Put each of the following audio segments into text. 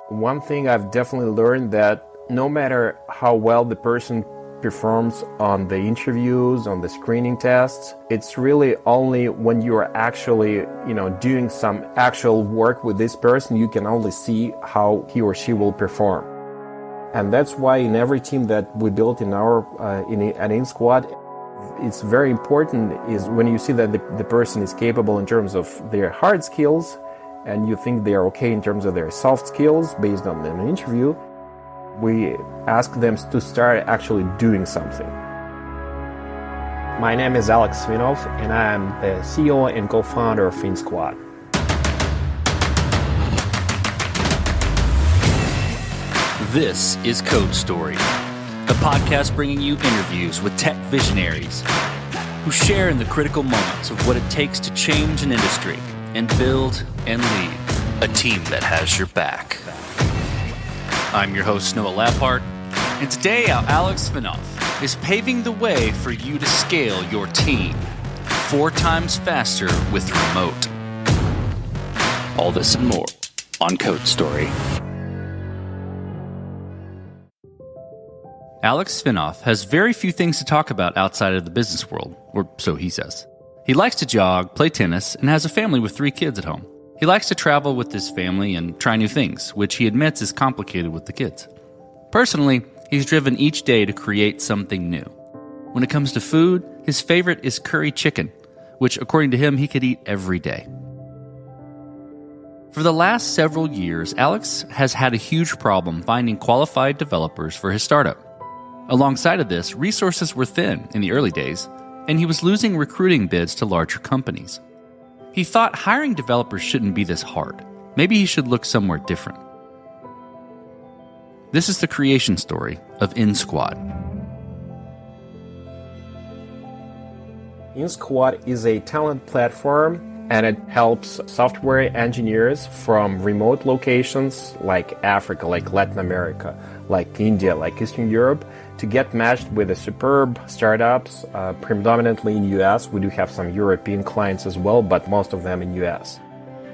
One thing I've definitely learned that no matter how well the person performs on the interviews, on the screening tests, it's really only when you are actually, doing some actual work with this person, you can only see how he or she will perform. And that's why in every team that we built in our at InSquad, it's very important is when you see that the person is capable in terms of their hard skills, and you think they are okay in terms of their soft skills based on an interview, we ask them to start actually doing something. My name is Svinov, and I'm the CEO and co-founder of InSquad. This is Code Story, a podcast bringing you interviews with tech visionaries who share in the critical moments of what it takes to change an industry and build and lead a team that has your back. I'm your host, Noah Lappart, and today Alex Svinov is paving the way for you to scale your team 4 times faster with remote. All this and more on Code Story. Alex Svinov has very few things to talk about outside of the business world, or so he says. He likes to jog, play tennis, and has a family with 3 kids at home. He likes to travel with his family and try new things, which he admits is complicated with the kids. Personally, he's driven each day to create something new. When it comes to food, his favorite is curry chicken, which according to him, he could eat every day. For the last several years, Alex has had a huge problem finding qualified developers for his startup. Alongside of this, resources were thin in the early days, and he was losing recruiting bids to larger companies. He thought hiring developers shouldn't be this hard. Maybe he should look somewhere different. This is the creation story of InSquad. InSquad is a talent platform, and it helps software engineers from remote locations like Africa, like Latin America, like India, like Eastern Europe, to get matched with the superb startups, predominantly in US. We do have some European clients as well, but most of them in US.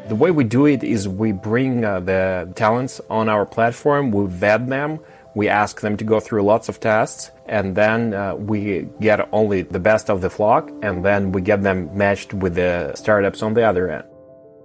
The way we do it is we bring the talents on our platform, we vet them, we ask them to go through lots of tests, and then we get only the best of the flock, and then we get them matched with the startups on the other end.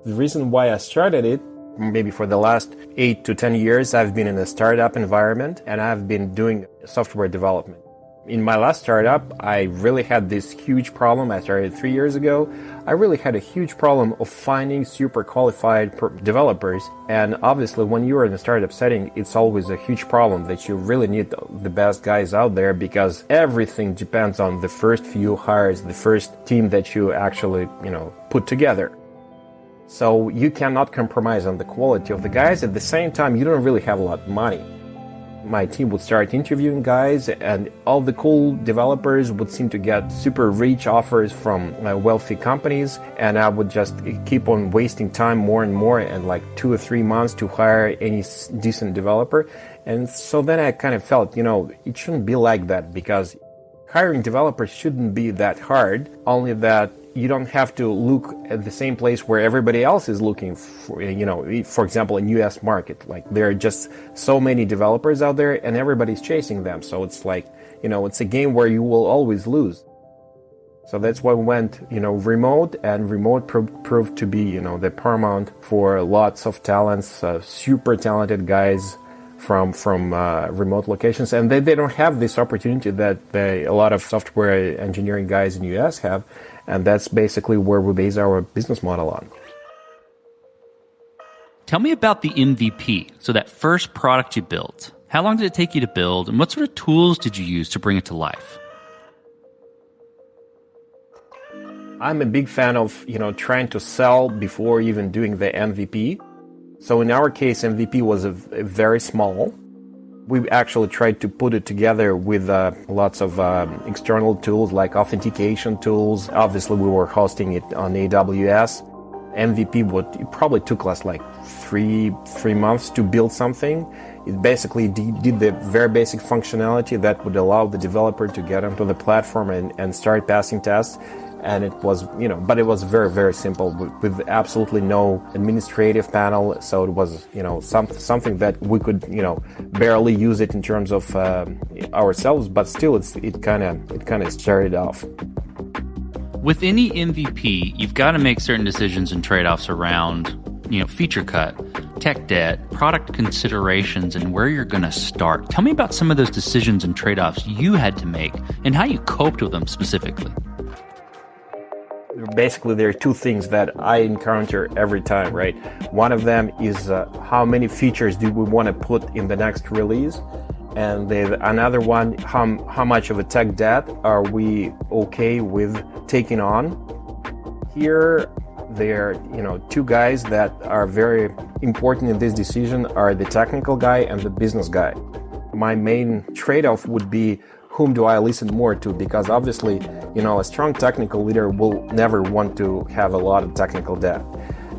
The reason why I started it, maybe for the last 8 to 10 years, I've been in a startup environment and I've been doing software development. In my last startup, I really had this huge problem. I started 3 years ago. I really had a huge problem of finding super qualified developers. And obviously, when you're in a startup setting, it's always a huge problem that you really need the best guys out there because everything depends on the first few hires, the first team that you actually, put together. So you cannot compromise on the quality of the guys. At the same time, you don't really have a lot of money. My team would start interviewing guys, and all the cool developers would seem to get super rich offers from wealthy companies, and I would just keep on wasting time more and more, and like 2 or 3 months to hire any decent developer. And so then I kind of felt, it shouldn't be like that, because hiring developers shouldn't be that hard, only that you don't have to look at the same place where everybody else is looking for, for example, in US market. Like there are just so many developers out there and everybody's chasing them. So it's like, it's a game where you will always lose. So that's why we went, remote, and remote proved to be, the paramount for lots of talents, super talented guys from remote locations. And they don't have this opportunity that a lot of software engineering guys in the US have. And that's basically where we base our business model on. Tell me about the MVP, so that first product you built. How long did it take you to build, and what sort of tools did you use to bring it to life? I'm a big fan of, trying to sell before even doing the MVP. So in our case, MVP was a very small. We actually tried to put it together with lots of external tools like authentication tools. Obviously, we were hosting it on AWS. MVP, it probably took us like three months to build something. It basically did the very basic functionality that would allow the developer to get onto the platform and start passing tests. And it was, but it was very, very simple with absolutely no administrative panel. So it was, something that we could, barely use it in terms of ourselves, but still it kind of started off. With any MVP, you've got to make certain decisions and trade-offs around, feature cut, tech debt, product considerations, and where you're going to start. Tell me about some of those decisions and trade-offs you had to make and how you coped with them specifically. Basically, there are two things that I encounter every time, right? One of them is how many features do we want to put in the next release? And another one, how much of a tech debt are we okay with taking on? Here, there are, two guys that are very important in this decision are the technical guy and the business guy. My main trade-off would be, whom do I listen more to? Because obviously, a strong technical leader will never want to have a lot of technical debt.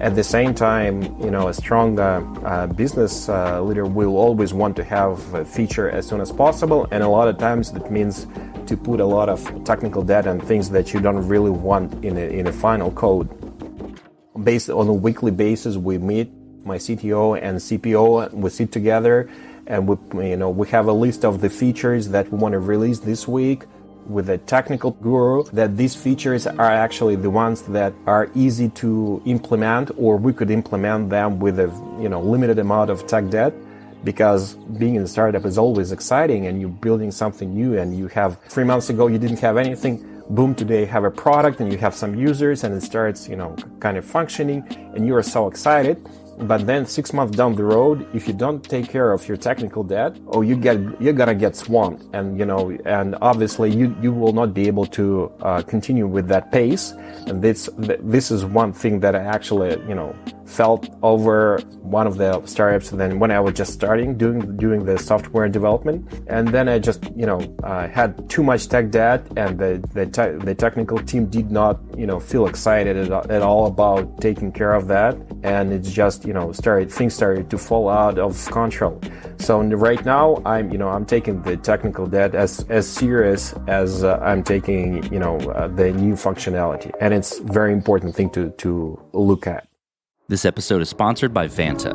At the same time, a strong business leader will always want to have a feature as soon as possible. And a lot of times that means to put a lot of technical debt and things that you don't really want in a final code. Based on a weekly basis, we meet, my CTO and CPO, we sit together and we have a list of the features that we want to release this week with a technical guru, that these features are actually the ones that are easy to implement, or we could implement them with a limited amount of tech debt. Because being in a startup is always exciting, and you're building something new, and you have 3 months ago you didn't have anything, boom, today you have a product and you have some users and it starts kind of functioning and you are so excited. But then 6 months down the road, if you don't take care of your technical debt, you're gonna get swamped, and and obviously you will not be able to continue with that pace. And this is one thing that I actually felt over one of the startups. Then when I was just starting doing the software development, and then I just had too much tech debt, and the technical team did not feel excited at all about taking care of that, and it's just things started to fall out of control. So right now I'm taking the technical debt as serious as I'm taking the new functionality, and it's a very important thing to look at. This episode is sponsored by Vanta.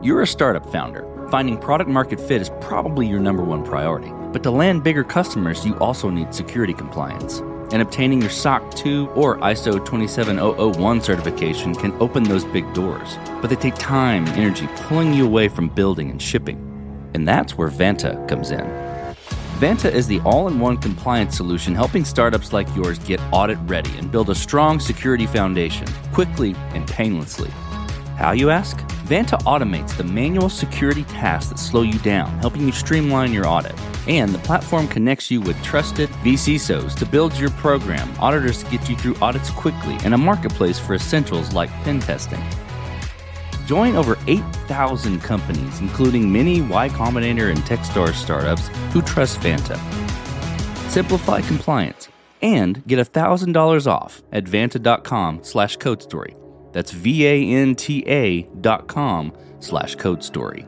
You're a startup founder. Finding product market fit is probably your number one priority. But to land bigger customers, you also need security compliance. And obtaining your SOC 2 or ISO 27001 certification can open those big doors. But they take time and energy, pulling you away from building and shipping. And that's where Vanta comes in. Vanta is the all-in-one compliance solution helping startups like yours get audit ready and build a strong security foundation quickly and painlessly. How, you ask? Vanta automates the manual security tasks that slow you down, helping you streamline your audit. And the platform connects you with trusted vCISOs to build your program, auditors to get you through audits quickly, and a marketplace for essentials like pen testing. Join over 8,000 companies, including many Y Combinator and Techstars startups who trust Vanta. Simplify compliance and get $1,000 off at vanta.com/codestory. That's VANTA.com/codestory.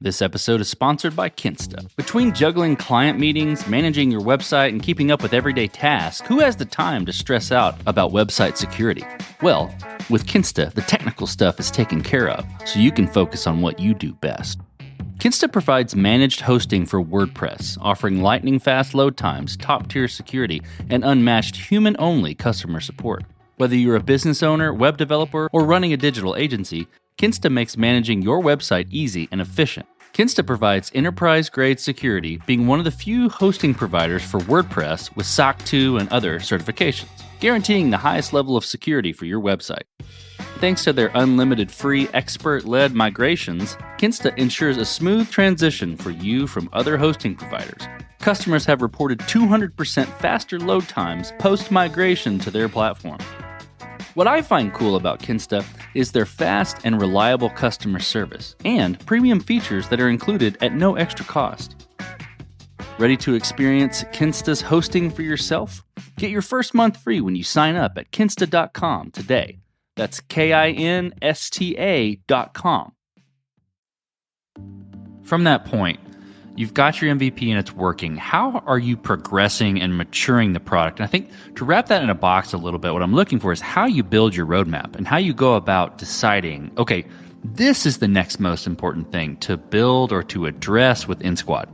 This episode is sponsored by Kinsta. Between juggling client meetings, managing your website, and keeping up with everyday tasks, who has the time to stress out about website security? Well, with Kinsta, the technical stuff is taken care of, so you can focus on what you do best. Kinsta provides managed hosting for WordPress, offering lightning-fast load times, top-tier security, and unmatched human-only customer support. Whether you're a business owner, web developer, or running a digital agency, Kinsta makes managing your website easy and efficient. Kinsta provides enterprise-grade security, being one of the few hosting providers for WordPress with SOC 2 and other certifications, guaranteeing the highest level of security for your website. Thanks to their unlimited free expert-led migrations, Kinsta ensures a smooth transition for you from other hosting providers. Customers have reported 200% faster load times post-migration to their platform. What I find cool about Kinsta is their fast and reliable customer service and premium features that are included at no extra cost. Ready to experience Kinsta's hosting for yourself? Get your first month free when you sign up at kinsta.com today. That's KINSTA.com. From that point, You've got your MVP and it's working. How are you progressing and maturing the product? And I think to wrap that in a box a little bit, what I'm looking for is how you build your roadmap and how you go about deciding, okay, this is the next most important thing to build or to address with InSquad.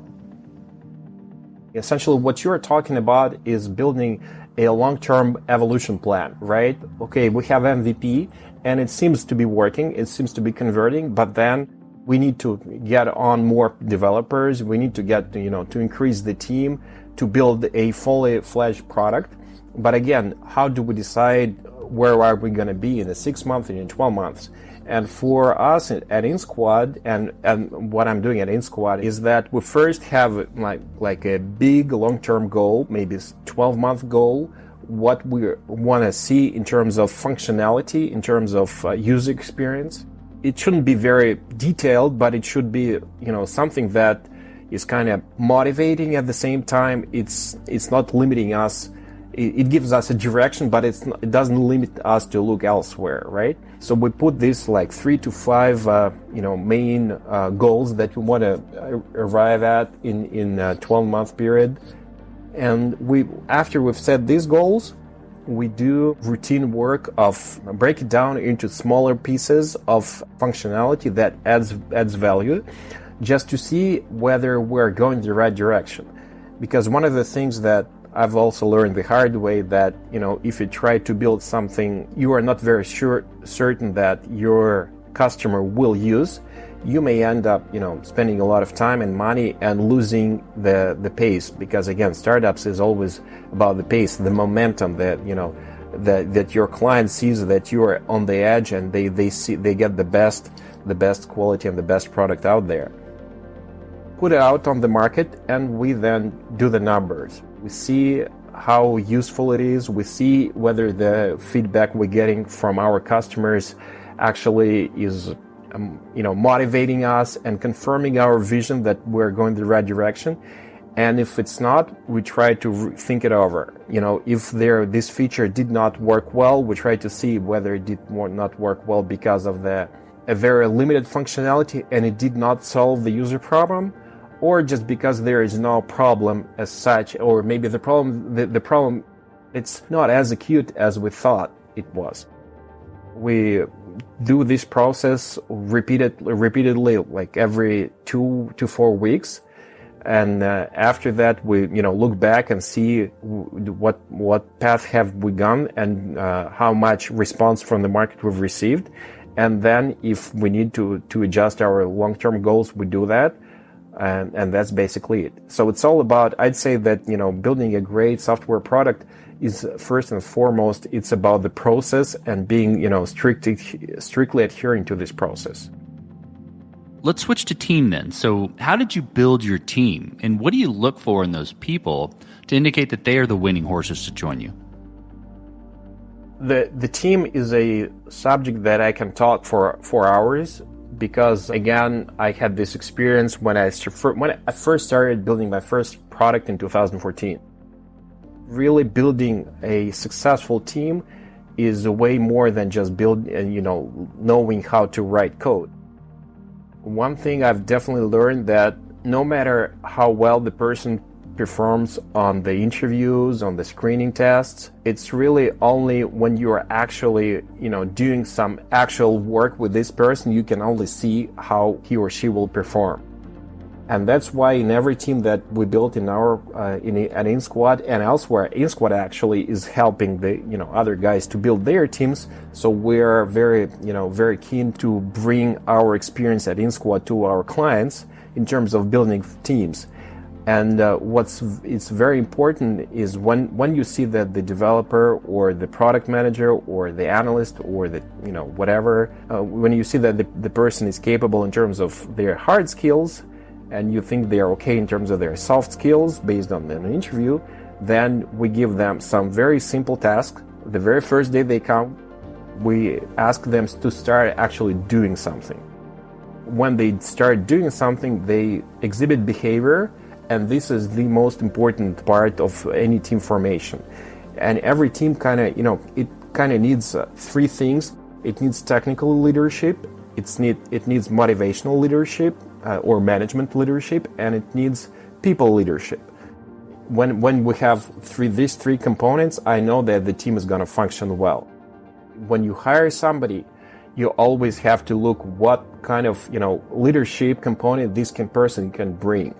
Essentially, what you're talking about is building a long-term evolution plan, right? Okay, we have MVP and it seems to be working, it seems to be converting, but then we need to get on more developers. We need to get, to increase the team to build a fully fledged product. But again, how do we decide where are we going to be in the 6 months and in 12 months? And for us at InSquad, and what I'm doing at InSquad is that we first have like a big long-term goal, maybe 12-month goal, what we want to see in terms of functionality, in terms of user experience. It shouldn't be very detailed, but it should be, something that is kind of motivating at the same time. It's not limiting us. It gives us a direction, but it doesn't limit us to look elsewhere, right? So we put this like 3 to 5, main goals that we want to arrive at in a 12-month period. And after we've set these goals, we do routine work of break it down into smaller pieces of functionality that adds value, just to see whether we're going the right direction. Because one of the things that I've also learned the hard way that, if you try to build something you are not very certain that your customer will use, you may end up, spending a lot of time and money and losing the pace. Because again, startups is always about the pace, the momentum that, that your client sees that you are on the edge and they get the best quality and the best product out there. Put it out on the market and we then do the numbers. We see how useful it is. We see whether the feedback we're getting from our customers actually is motivating us and confirming our vision that we're going the right direction. And if it's not, we try to think it over. If this feature did not work well, we try to see whether it did not work well because of a very limited functionality and it did not solve the user problem, or just because there is no problem as such, or maybe the problem it's not as acute as we thought it was. We do this process repeatedly, like every 2 to 4 weeks, and after that we look back and see what path have we gone and how much response from the market we've received, and then if we need to adjust our long-term goals, we do that. And that's basically it. So it's all about, I'd say that, building a great software product is first and foremost, it's about the process and being, strictly adhering to this process. Let's switch to team then. So how did you build your team? And what do you look for in those people to indicate that they are the winning horses to join you? The team is a subject that I can talk for hours. Because again, I had this experience when I first started building my first product in 2014. Really building a successful team is way more than just knowing how to write code. One thing I've definitely learned that no matter how well the person performs on the interviews, on the screening tests, it's really only when you're actually, doing some actual work with this person, you can only see how he or she will perform. And that's why in every team that we built at InSquad and elsewhere, InSquad actually is helping the, other guys to build their teams. So we're very, very keen to bring our experience at InSquad to our clients in terms of building teams. And it's very important is when you see that the developer or the product manager or the analyst or the whatever, when you see that the person is capable in terms of their hard skills, and you think they are okay in terms of their soft skills based on an interview, then we give them some very simple tasks. The very first day they come, we ask them to start actually doing something. When they start doing something, they exhibit behavior. And this is the most important part of any team formation. And every team it needs 3 things. It needs technical leadership, it needs motivational leadership, or management leadership, and it needs people leadership. When we have these three components, I know that the team is going to function well. When you hire somebody, you always have to look what kind of leadership component this person can bring,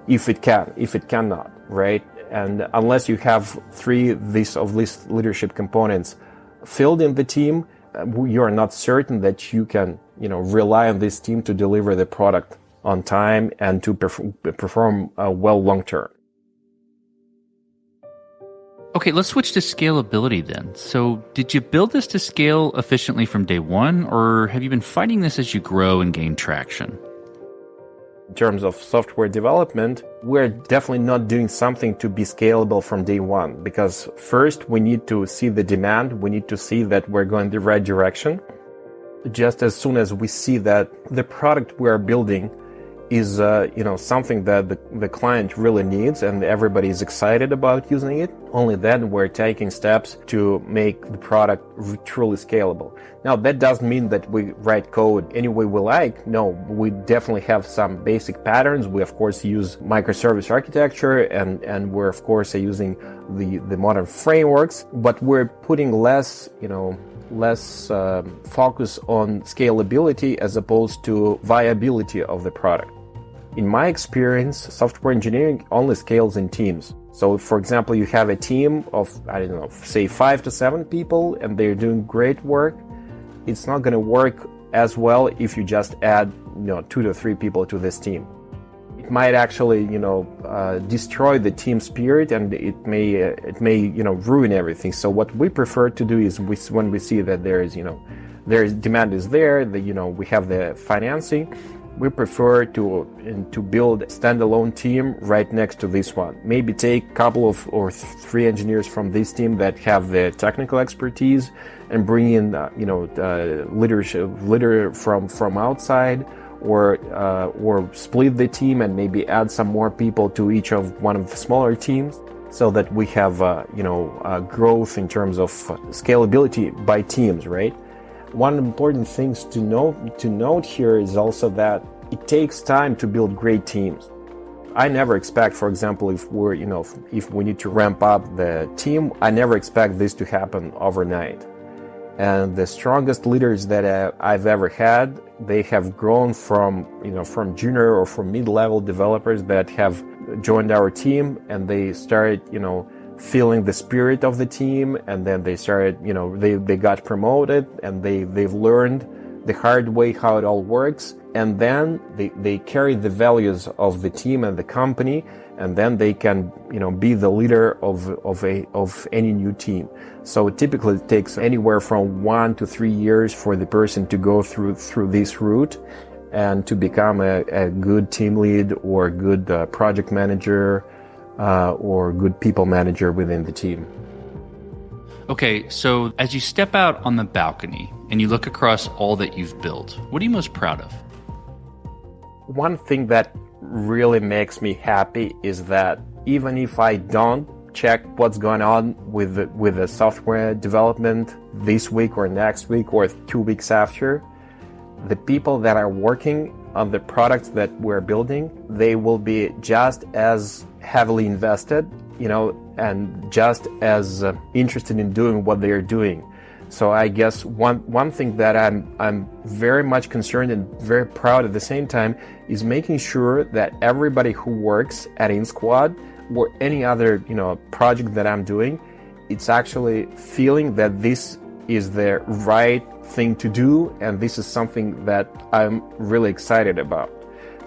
if it cannot, right? And unless you have three of these leadership components filled in the team, you are not certain that you can rely on this team to deliver the product on time and to perform well long term. Okay, let's switch to scalability then. So did you build this to scale efficiently from day one, or have you been fighting this as you grow and gain traction? In terms of software development, we're definitely not doing something to be scalable from day one, because first we need to see the demand, we need to see that we're going the right direction. Just as soon as we see that the product we are building is something that the client really needs and everybody is excited about using it, only then we're taking steps to make the product truly scalable. Now, that doesn't mean that we write code any way we like. No, we definitely have some basic patterns. We, of course, use microservice architecture and we're, of course, using the modern frameworks, but we're putting less focus on scalability as opposed to viability of the product. In my experience, software engineering only scales in teams. So if, for example, you have a team of, say 5 to 7 people and they're doing great work, it's not going to work as well if you just add 2 to 3 people to this team. It might actually destroy the team spirit, and it may ruin everything. So what we prefer to do is when we see that there's demand is there, we have the financing, we prefer to build a standalone team right next to this one. Maybe take a couple of or 3 engineers from this team that have the technical expertise and bring in leader from outside, or split the team and maybe add some more people to each of one of the smaller teams, so that we have growth in terms of scalability by teams, right? One important thing to note here is also that it takes time to build great teams. I never expect, for example, if we need to ramp up the team, I never expect this to happen overnight. And the strongest leaders that I've ever had, they have grown from junior or from mid-level developers that have joined our team, and they started, feeling the spirit of the team, and then they started, they got promoted, and they've learned the hard way how it all works, and then they carry the values of the team and the company, and then they can be the leader of any new team. So typically it takes anywhere from 1 to 3 years for the person to go through this route and to become a good team lead or a good project manager or good people manager within the team. Okay, so as you step out on the balcony and you look across all that you've built, what are you most proud of? One thing that really makes me happy is that even if I don't check what's going on with the software development this week or next week or 2 weeks after, the people that are working on the products that we're building, they will be just as heavily invested, and just as interested in doing what they are doing. So I guess one thing that I'm very much concerned and very proud at the same time is making sure that everybody who works at InSquad or any other project that I'm doing, it's actually feeling that this is the right thing to do, and this is something that I'm really excited about.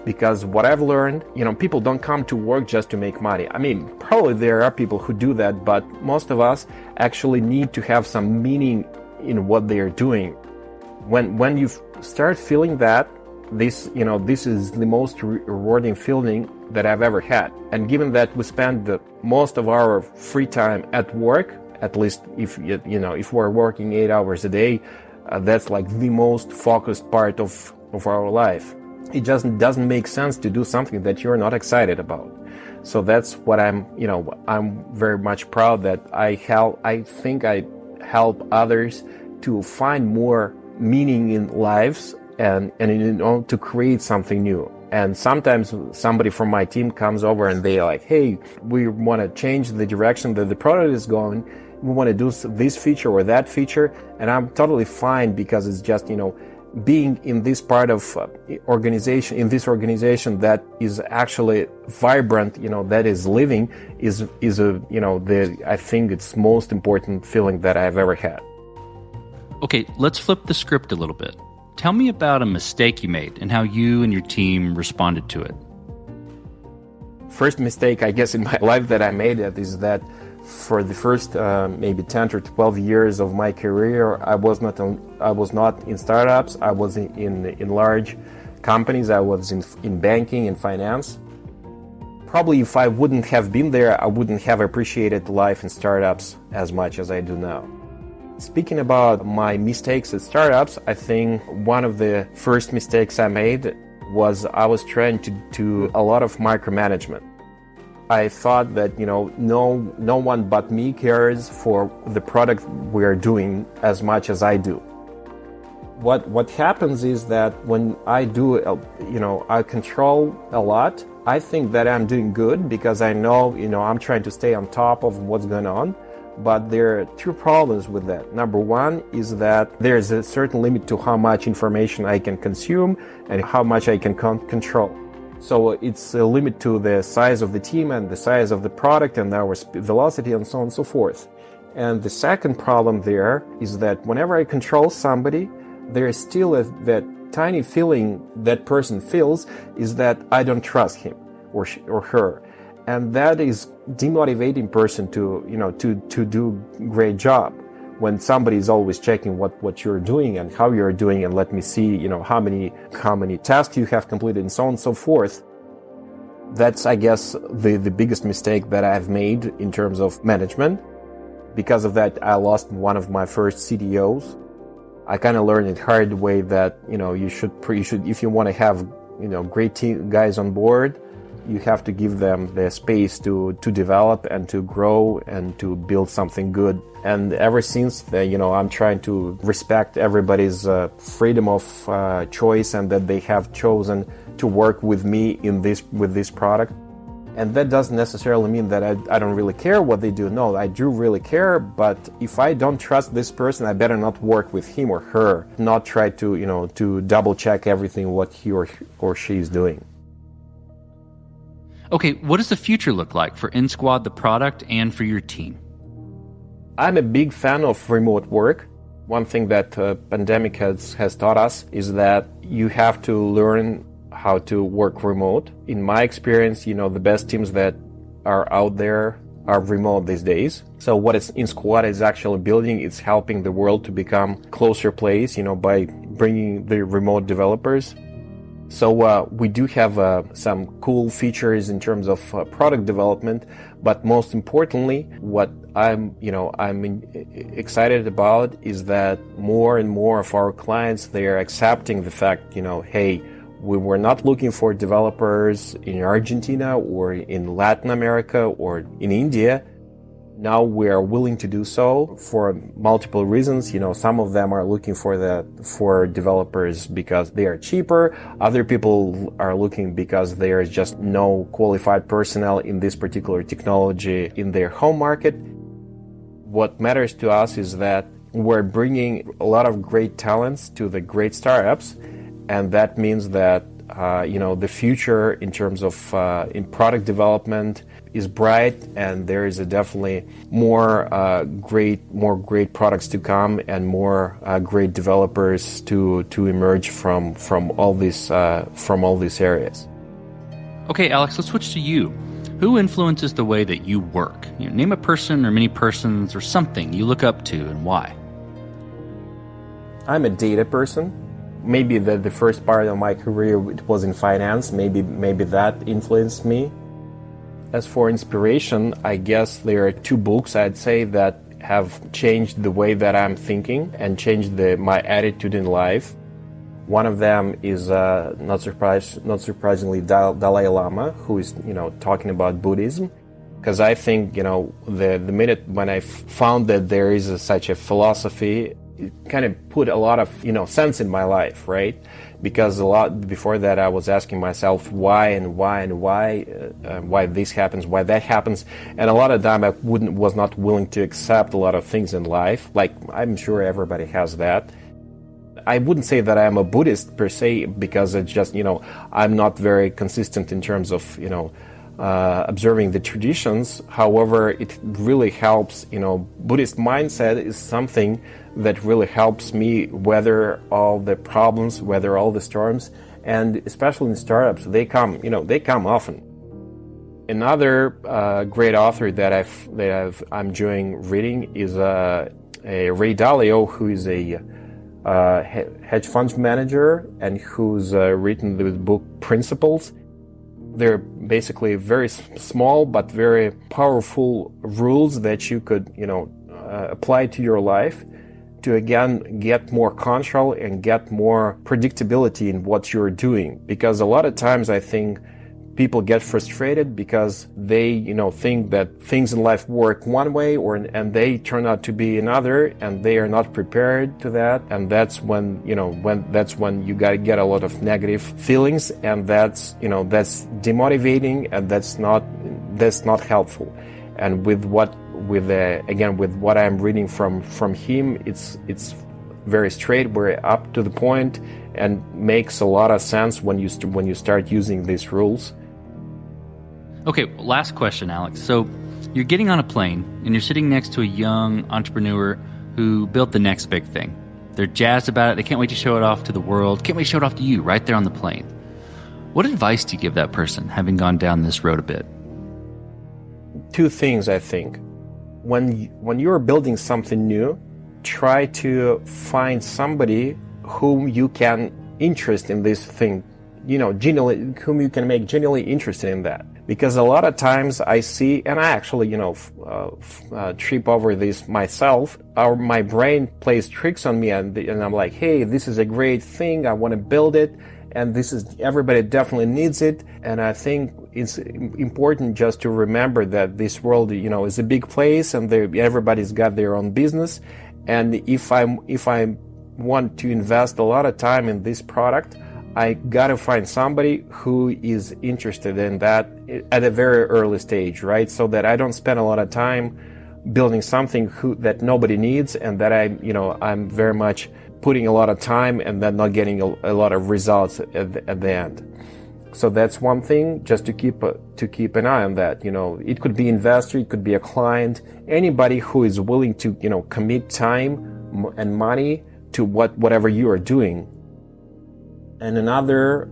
Because what I've learned, people don't come to work just to make money. I mean, probably there are people who do that, but most of us actually need to have some meaning in what they are doing. When you start feeling that, this is the most rewarding feeling that I've ever had. And given that we spend most of our free time at work, at least if we're working 8 hours a day, that's like the most focused part of our life. It just doesn't make sense to do something that you're not excited about. So that's what I'm very much proud that I think I help others to find more meaning in lives and to create something new. And sometimes somebody from my team comes over and they're like, hey, we want to change the direction that the product is going. We want to do this feature or that feature. And I'm totally fine because it's just, being in this part of organization, in this organization that is actually vibrant, that is living, is I think it's most important feeling that I've ever had. Okay, let's flip the script a little bit. Tell me about a mistake you made and how you and your team responded to it. First mistake, I guess, in my life that I made is that for the first maybe 10 or 12 years of my career, I was not in startups. I was in large companies. I was in banking and finance. Probably if I wouldn't have been there, I wouldn't have appreciated life in startups as much as I do now. Speaking about my mistakes at startups, I think one of the first mistakes I made was I was trying to do a lot of micromanagement. I thought that, no one but me cares for the product we're doing as much as I do. What happens is that when I do, I control a lot, I think that I'm doing good because I know, I'm trying to stay on top of what's going on. But there are two problems with that. Number one is that there's a certain limit to how much information I can consume and how much I can control. So it's a limit to the size of the team and the size of the product and our velocity and so on and so forth. And the second problem there is that whenever I control somebody, there is still that tiny feeling that person feels is that I don't trust him or her. And that is demotivating person to do great job. When somebody is always checking what you're doing and how you're doing and let me see, how many tasks you have completed and so on and so forth. That's, I guess, the biggest mistake that I've made in terms of management. Because of that, I lost one of my first CDOs. I kind of learned it hard way that, you should, if you want to have, great team guys on board, you have to give them the space to develop and to grow and to build something good. And ever since, I'm trying to respect everybody's freedom of choice and that they have chosen to work with me with this product. And that doesn't necessarily mean that I don't really care what they do. No, I do really care. But if I don't trust this person, I better not work with him or her. Not try to double check everything what he or she is doing. Okay, what does the future look like for InSquad, the product, and for your team? I'm a big fan of remote work. One thing that pandemic has taught us is that you have to learn how to work remote. In my experience, the best teams that are out there are remote these days. So what InSquad is actually building, it's helping the world to become closer place, by bringing the remote developers. So we do have some cool features in terms of product development, but most importantly, what I'm excited about is that more and more of our clients, they are accepting the fact, hey, we were not looking for developers in Argentina or in Latin America or in India. Now we are willing to do so for multiple reasons. Some of them are looking for developers because they are cheaper. Other people are looking because there is just no qualified personnel in this particular technology in their home market. What matters to us is that we're bringing a lot of great talents to the great startups, and that means that the future in terms of in product development is bright, and there is definitely more great products to come and more great developers to emerge from all these areas. Okay, Alex, let's switch to you. Who influences the way that you work? Name a person or many persons or something you look up to and why. I'm a data person. Maybe the first part of my career it was in finance. Maybe that influenced me. As for inspiration, I guess there are two books I'd say that have changed the way that I'm thinking and changed my attitude in life. One of them is not surprisingly Dalai Lama, who is talking about Buddhism. Because I think the minute when I found that there is such a philosophy kind of put a lot of sense in my life, right? Because a lot before that I was asking myself why this happens, why that happens, and a lot of time I was not willing to accept a lot of things in life. Like, I'm sure everybody has that. I wouldn't say that I'm a Buddhist per se, because it's just I'm not very consistent in terms of observing the traditions. However, it really helps. Buddhist mindset is something that really helps me weather all the problems, weather all the storms, and especially in startups, they come often. Another great author that I'm enjoying reading is a Ray Dalio, who is a hedge fund manager and who's written the book Principles. They're basically very small but very powerful rules that you could apply to your life to again get more control and get more predictability in what you're doing. Because a lot of times I think people get frustrated because they think that things in life work one way and they turn out to be another, and they are not prepared to that, and that's when you gotta get a lot of negative feelings, and that's demotivating, and that's not helpful. And with what I'm reading from him, it's very straight, very up to the point, and makes a lot of sense when you start using these rules. Okay, last question, Alex. So you're getting on a plane and you're sitting next to a young entrepreneur who built the next big thing. They're jazzed about it. They can't wait to show it off to the world. Can't wait to show it off to you right there on the plane. What advice do you give that person, having gone down this road a bit? Two things, I think. When you're building something new, try to find somebody whom you can interest in this thing, whom you can make genuinely interested in that. Because a lot of times I see, and I actually, trip over this myself, my brain plays tricks on me, and I'm like, hey, this is a great thing, I want to build it, and everybody definitely needs it. And I think it's important just to remember that this world, is a big place, and everybody's got their own business. And if I want to invest a lot of time in this product, I gotta find somebody who is interested in that at a very early stage, right? So that I don't spend a lot of time building something that nobody needs, and that I'm very much putting a lot of time and then not getting a lot of results at the end. So that's one thing, just to keep an eye on that. It could be investor, it could be a client, anybody who is willing to commit time and money to whatever you are doing. And another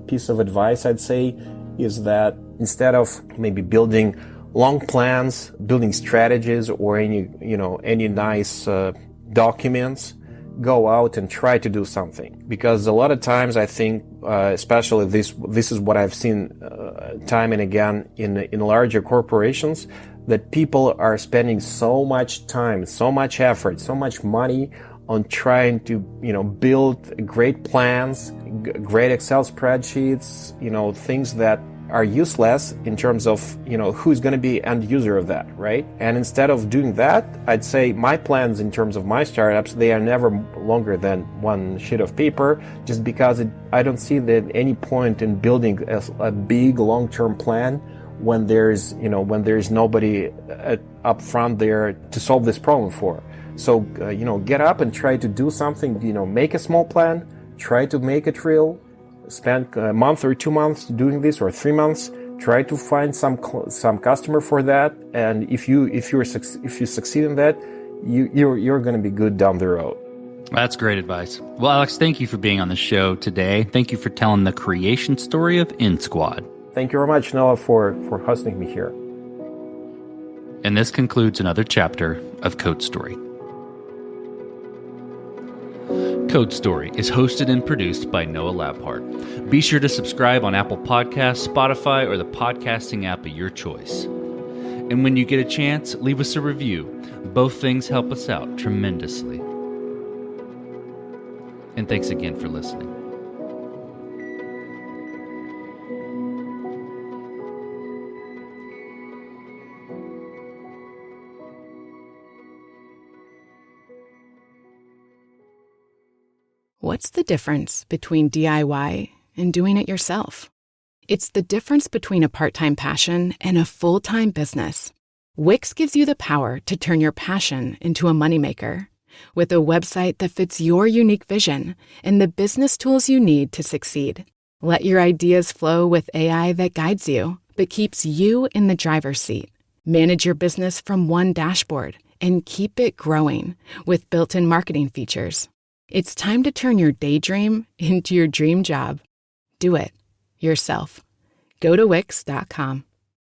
piece of advice I'd say is that instead of maybe building long plans, building strategies, or any nice documents, go out and try to do something. Because a lot of times I think, especially this is what I've seen time and again in larger corporations, that people are spending so much time, so much effort, so much money on trying to build great plans, great Excel spreadsheets, things that are useless in terms of who's going to be end user of that, right? And instead of doing that, I'd say my plans in terms of my startups, they are never longer than one sheet of paper, just because I don't see that any point in building a big long-term plan when there's nobody up front there to solve this problem for. So, get up and try to do something, make a small plan, try to make it real, spend a month or 2 months doing this, or 3 months, try to find some customer for that. And if you succeed in that, you're going to be good down the road. That's great advice. Well, Alex, thank you for being on the show today. Thank you for telling the creation story of InSquad. Thank you very much, Noah, for hosting me here. And this concludes another chapter of Code Story. Code Story is hosted and produced by Noah Labhart. Be sure to subscribe on Apple Podcasts, Spotify, or the podcasting app of your choice. And when you get a chance, leave us a review. Both things help us out tremendously. And thanks again for listening. what's the difference between DIY and doing it yourself? It's the difference between a part-time passion and a full-time business. Wix gives you the power to turn your passion into a moneymaker with a website that fits your unique vision and the business tools you need to succeed. Let your ideas flow with AI that guides you, but keeps you in the driver's seat. Manage your business from one dashboard and keep it growing with built-in marketing features. It's time to turn your daydream into your dream job. Do it yourself. Go to Wix.com.